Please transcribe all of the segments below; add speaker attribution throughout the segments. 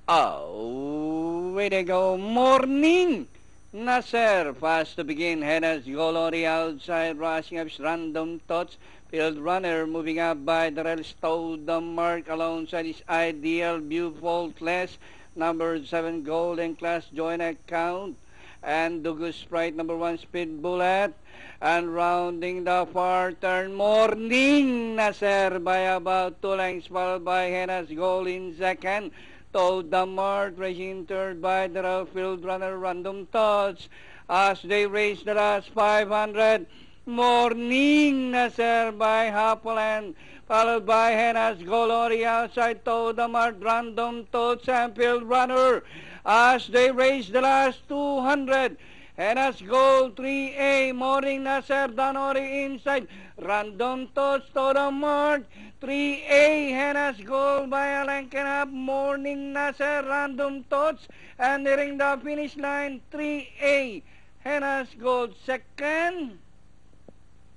Speaker 1: Oh, way to go. Morning! Nasser, fast to begin. Hennas goal on the outside. Rushing up random touch. Field runner moving up by the rail. Stow the mark alongside his ideal view faultless. Number 7 Golden Class join account. And Dugu Sprite number 1 Speed Bullet. And rounding the far turn. Morning! Nasser by about 2 lengths followed by Hennas goal in second. To the mark, racing third by the field runner Random Touch as they race the last 500. Morning Nasser by Hapoland, followed by Hennas goal on the outside. To the mark, Random Touch and field runner as they race the last 200. Hennas goal 3A, Morning Nasser down on the inside. Random Touch to the mark. 3A, Hennas goal by a length and a half. Morning Nasser, Random Touch, and nearing the finish line. 3A, Hennas goal second.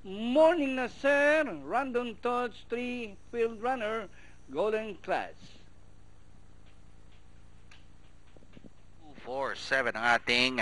Speaker 1: Morning Nasser, Random Touch, 3 field runner, Golden Class.
Speaker 2: 2-4-7 ang ating